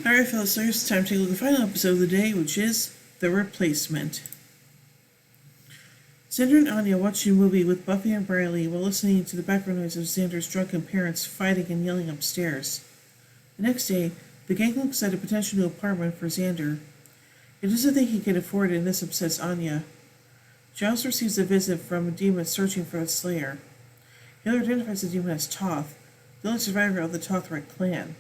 Alright, fellas, it's time to take a look at the final episode of the day, which is The Replacement. Xander and Anya watching a movie with Buffy and Riley while listening to the background noise of Xander's drunken parents fighting and yelling upstairs. The next day, the gang looks at a potential new apartment for Xander. It doesn't think he can afford it, and this upsets Anya. Giles receives a visit from a demon searching for the Slayer. Hitler identifies the demon as Toth, the only survivor of the Tothrite clan.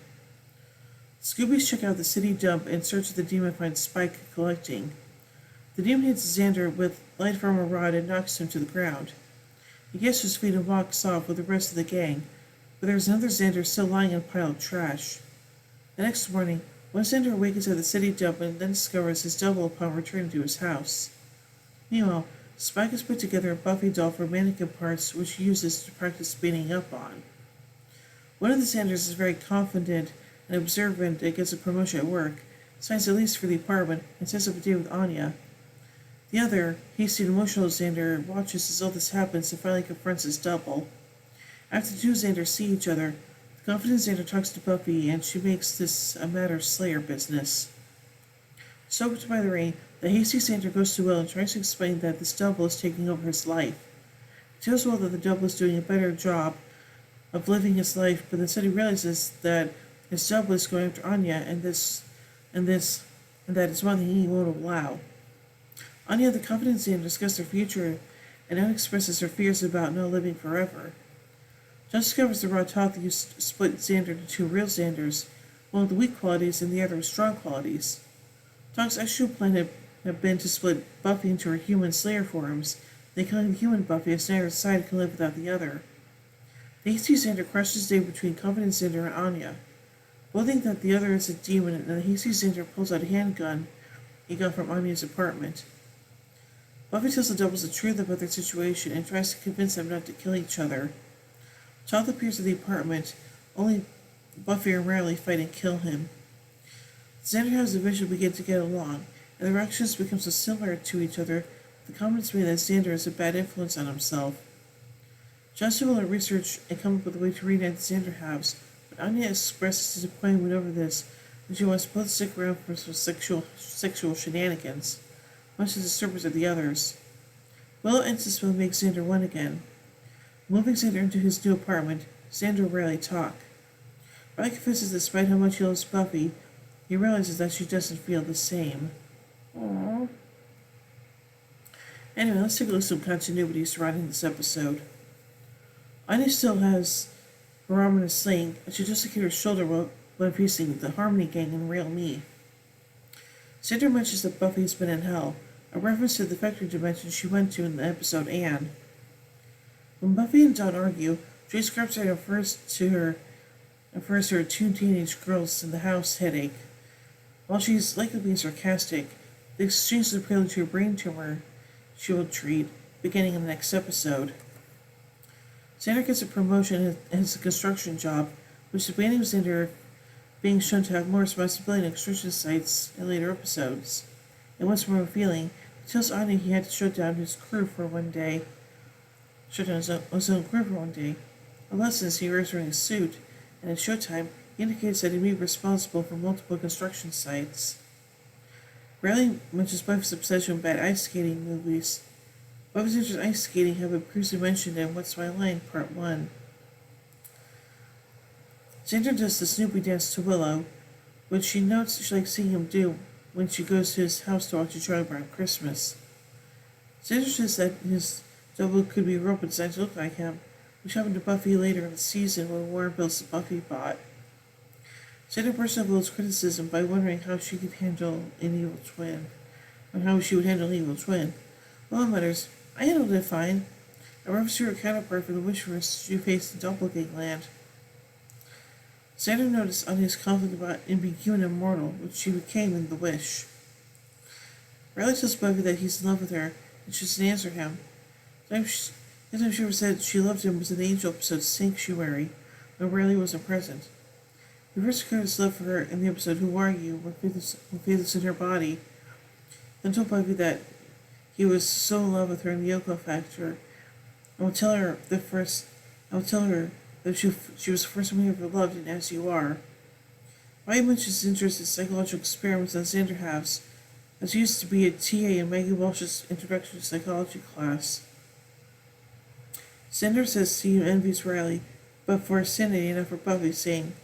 Scoobies check out the city dump and search the demon finds Spike collecting. The demon hits Xander with light from a rod and knocks him to the ground. He gets to his feet and walks off with the rest of the gang, but there's another Xander still lying in a pile of trash. The next morning, one Xander awakens at the city dump and then discovers his double upon returning to his house. Meanwhile, Spike has put together a Buffy doll for mannequin parts which he uses to practice spinning up on. One of the Xanders is very confident and observant and gets a promotion at work, signs a lease for the apartment, and sets up a date with Anya. The other, hasty and emotional Xander, watches as all this happens and finally confronts his double. After the two Xanders see each other, the confident Xander talks to Buffy and she makes this a matter of Slayer business. Soaked by the rain, the hasty Xander goes to Will and tries to explain that this double is taking over his life. He tells Will that the double is doing a better job of living his life, but instead he realizes that his double is going after Anya, and that is one thing he won't allow. Anya, the confident Xander, discuss their future and now expresses her fears about not living forever. John discovers the raw Toth used to split Xander into two real Xanders, one with weak qualities and the other with strong qualities. Toth's actual plan had been to split Buffy into her human Slayer forms, then killing the human Buffy as neither side can live without the other. The hasty Xander crushes the day between confident Xander and Anya. Both think that the other is a demon, and the hasty Xander pulls out a handgun he got from Anya's apartment. Buffy tells the doubles the truth about their situation and tries to convince them not to kill each other. Toth appears at the apartment, only Buffy and Riley fight and kill him. Xander and his division begin to get along, and their actions become so similar to each other, the comments made that Xander is a bad influence on himself. Johnson will research and come up with a way to reunite the Xander halves, but Anya expresses disappointment over this, and she wants both to stick around for some sexual shenanigans, much to the disturbance of the others. Willow insists will make Xander one again. Moving Xander into his new apartment, Xander and Riley talk. Riley confesses that despite how much he loves Buffy, he realizes that she doesn't feel the same. Aww. Anyway, let's take a look at some continuity surrounding this episode. Anya still has her arm in a sling, and she dislocated her shoulder when facing the Harmony Gang in Real Me. Xander mentions that Buffy has been in hell, a reference to the Vector dimension she went to in the episode Anne. When Buffy and Dawn argue, Joyce grabs her and refers to her two teenage girls in the house headache. While she's likely being sarcastic, the exchange is a prelude to a brain tumor she will treat, beginning in the next episode. Xander gets a promotion at his construction job, which is banning Xander being shown to have more responsibility in construction sites in later episodes. And what's more revealing, he tells Anya he had to shut down his own crew for one day. Unless since he wears wearing a suit, and in Showtime, he indicates that he may be responsible for multiple construction sites. Riley mentions Buffy's obsession with bad ice skating movies. Buffy's interest in ice skating have been previously mentioned in What's My Line, Part 1. Xander does the Snoopy dance to Willow, which she notes she likes seeing him do when she goes to his house to watch a Charlie Brown Christmas. Xander says that his double could be a robot designed to look like him, which happened to Buffy later in the season when Warren builds the Buffy bot. Xander bursts out Willow's criticism by wondering how she could handle an evil twin, or how she would handle an evil twin. Willow mutters, "I handled it fine," a reference to her counterpart from the Wishverse she faced in Doppelgang Land. Xander noticed Anya's conflict about being human and immortal, which she became in The Wish. Riley tells Buffy that he's in love with her, and she doesn't answer him. The time she ever said she loved him was in the Angel episode Sanctuary, when Riley wasn't present. He first declared his love for her in the episode Who Are You, when Faith is in her body, then told Buffy that he was so in love with her in the Yoko Factor, and would tell her that she was the first woman he ever loved in As You Are. Why mentions his interest in psychological experiments that Xander has, as he used to be a TA in Maggie Walsh's introduction to psychology class. Xander says he envies Riley, but for his sanity and not for Buffy, saying,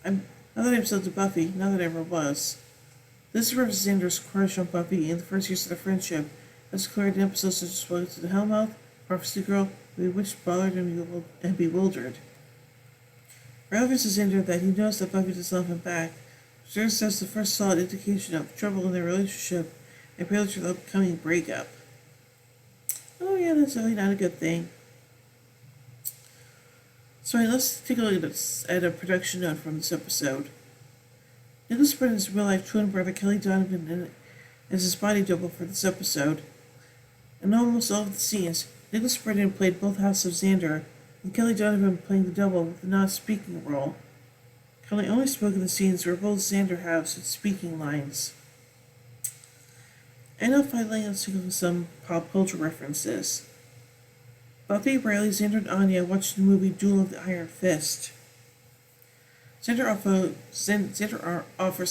"I'm not that I'm still to Buffy, not that I ever was." This refers to Xander's crush on Buffy in the first years of their friendship, as declared in episodes such as Welcome to the Hellmouth, Prophecy Girl, Bewitched, Bothered, and Bewildered. Riley tells Xander that he knows that Buffy does love him back. Xander says the first solid indication of trouble in their relationship and prelude to the upcoming breakup. Oh yeah, that's really not a good thing. So let's take a look at a production note from this episode. Nicholas Brennan's real-life twin brother Kelly Donovan is his body double for this episode. In almost all of the scenes, Nicholas Brennan played both halves of Xander, with Kelly Donovan playing the double with the non-speaking role. Kelly only spoke in the scenes where both Xander halves had speaking lines. And now finally, let's take a look at some pop culture references. Buffy, Riley, Xander, and Anya watched the movie Duel of the Iron Fist. Xander offers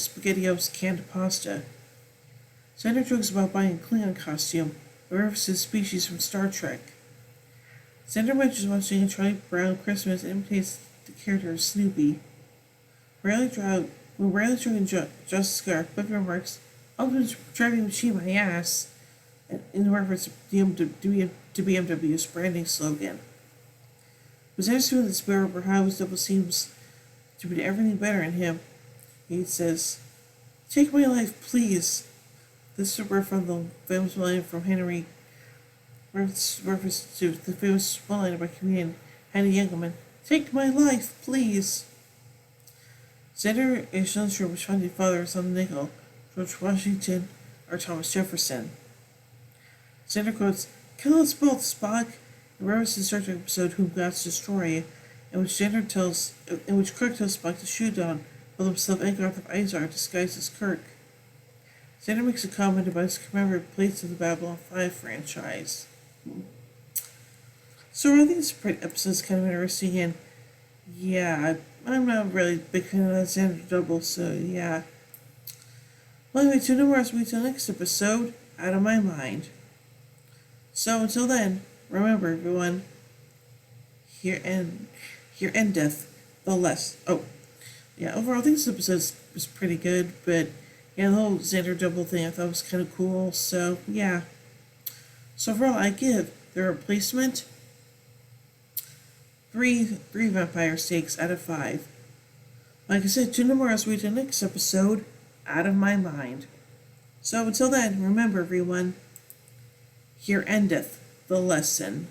SpaghettiOs canned pasta. Xander jokes about buying a Klingon costume, a reference to the species from Star Trek. Xander mentions watching a Charlie Brown Christmas and imitates the character of Snoopy. When Riley's driving Justice Car, Buffy remarks, "Ultimate driving machine, my ass," in reference to BMW's branding slogan. But Xander's feeling despair over how his double seems to be everything better in him. He says, "Take my life, please." This is a riff from the famous line from Henry, reference to the famous line by comedian Henny Youngman, "Take my life, please." Xander is unsure which founding father is on the nickel, George Washington or Thomas Jefferson. Xander quotes, "Kill us both, Spock," in reference to the Star Trek episode Whom Gods Destroy, in which Kirk tells Spock to shoot on, while himself and Garth of Izar disguised as Kirk. Xander makes a comment about his commemorative plates of the Babylon 5 franchise. So I think this episode is kind of interesting, and yeah, I'm not really a big fan of that Xander double, so yeah. Well, anyway, tune in more as we till next episode, Out of My Mind. So until then, remember everyone, here endeth the less. Oh, yeah, overall I think this episode was pretty good, but yeah, the whole Xander double thing I thought was kind of cool, so yeah. So overall I give The Replacement 3 vampire steaks out of 5. Like I said, tune in more as we do the next episode, Out of My Mind. So until then, remember everyone, here endeth the lesson.